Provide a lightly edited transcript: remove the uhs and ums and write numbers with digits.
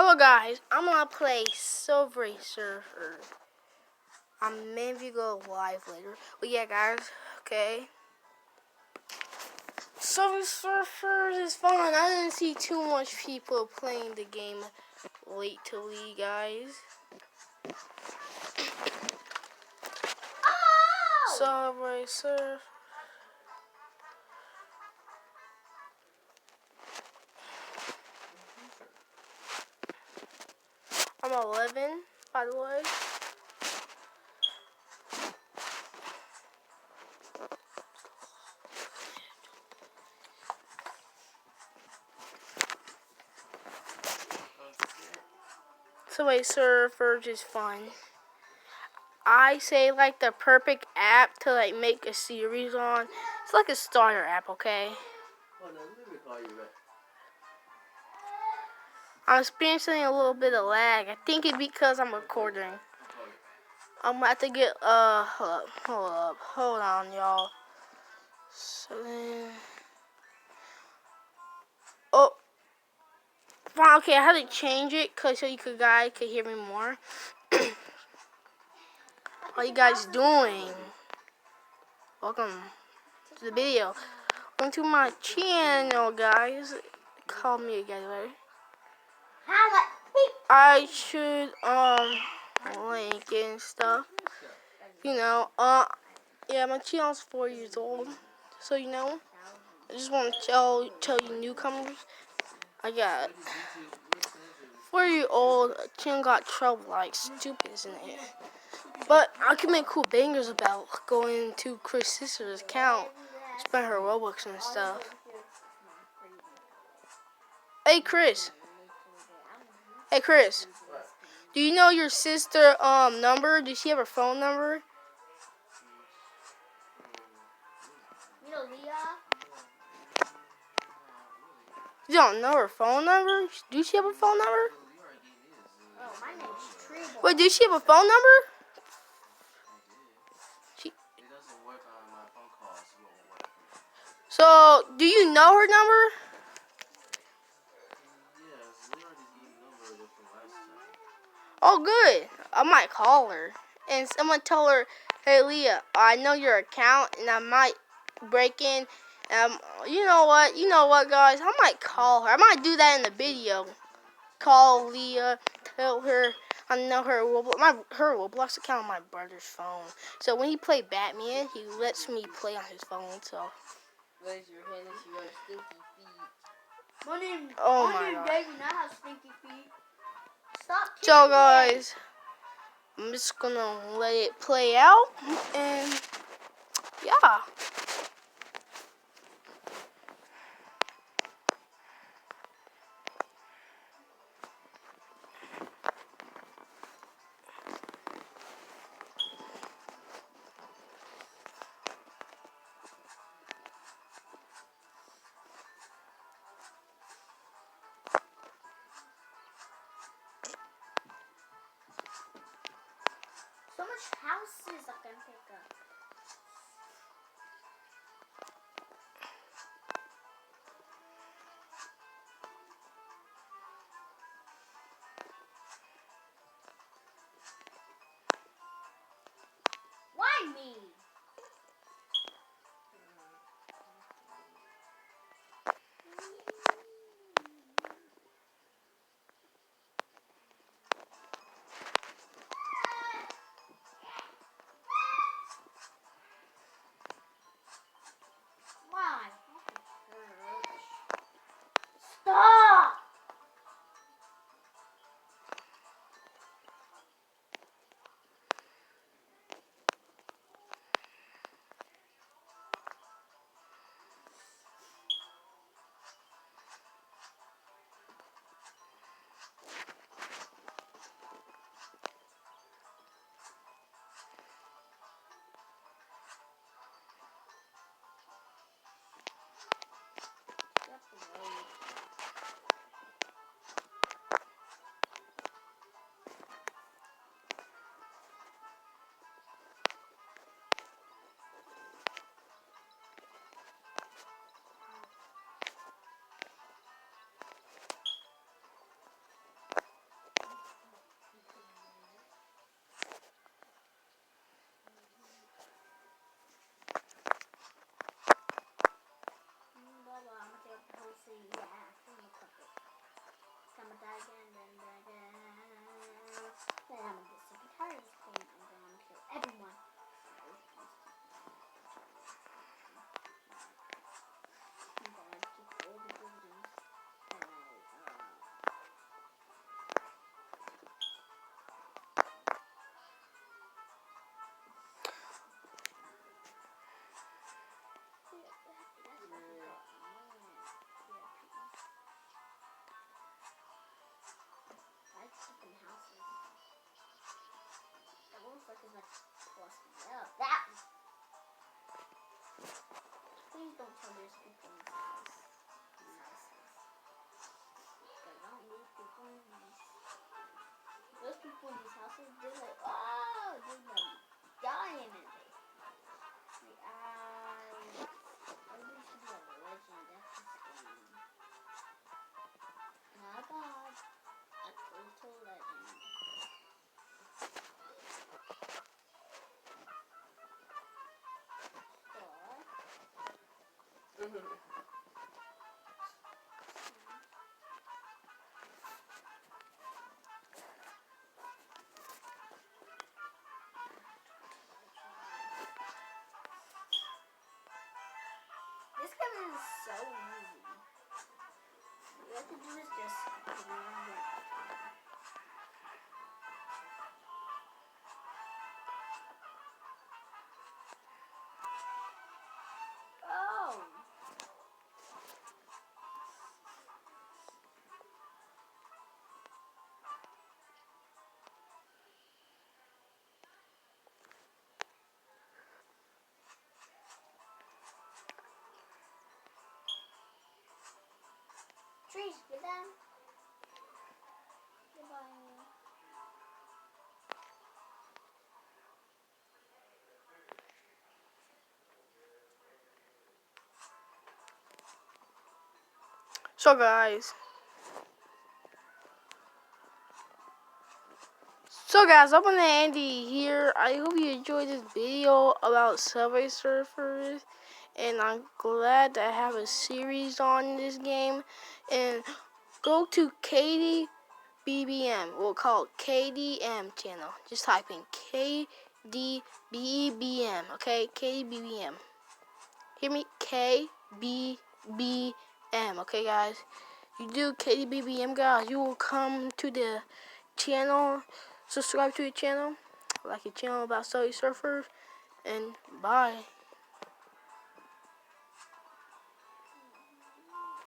Hello guys, I'm gonna play Subway Surfer. Maybe go live later. But yeah guys, okay. Subway Surfer is fun. I didn't see too much people playing the game lately, guys. Subway Surfer. I'm 11, by the way. Subway Surfer is fun. I say like the perfect app to like make a series on. It's like a starter app, okay? I'm experiencing a little bit of lag. I think it's because I'm recording. I'm gonna have to get hold on, y'all. So then, oh, fine, okay, I had to change it so you guys could hear me more. What you guys doing? Welcome to the video. Welcome to my channel, guys. Call me again, right? I should link it and stuff. You know, yeah, my channel's 4 years old, so you know. I just want to tell you newcomers. I got 4-year-old channel got trouble, like stupid, isn't it? But I can make cool bangers about going to Chris' sister's account, spend her Robux and stuff. Hey Chris. Hey Chris. Do you know your sister number? Does she have her phone number? You know Leah? You don't know her phone number? Do she have a phone number? Oh, my name's Tree. Wait, does she have a phone number? It doesn't work on my phone calls. So, do you know her number? Yes, we already knew the number from last time. Oh, good. I might call her. And I'm going to tell her, hey, Leah, I know your account, and I might break in. You know what, guys? I might call her. I might do that in the video. Call Leah, tell her I know her Roblox account on my brother's phone. So when he play Batman, he lets me play on his phone. So. Raise your hand if you have stinky feet. My name David, and I have stinky feet. Stop. So guys, I'm just gonna let it play out, and yeah. So much houses I can pick up. Why me? Please don't tell there's people in this house. These houses. Because I don't need people in these. Those people in these houses, they're like, oh, they're like dying in it. Like, everybody should be a legend at this game. My God, a total legend. This game is so easy. You have to do is just oh. Trees, get down. Goodbye. So guys, I'm gonna end it here. I hope you enjoyed this video about Subway Surfers, and I'm glad that I have a series on this game. And go to KDBBM. We'll call it KDM channel. Just type in KDBBM. Okay, KDBBM. Hear me? KBBM. Okay, guys. You do KDBBM, guys. You will come to the channel. Subscribe to the channel. Like a channel about Subway Surfers. And bye.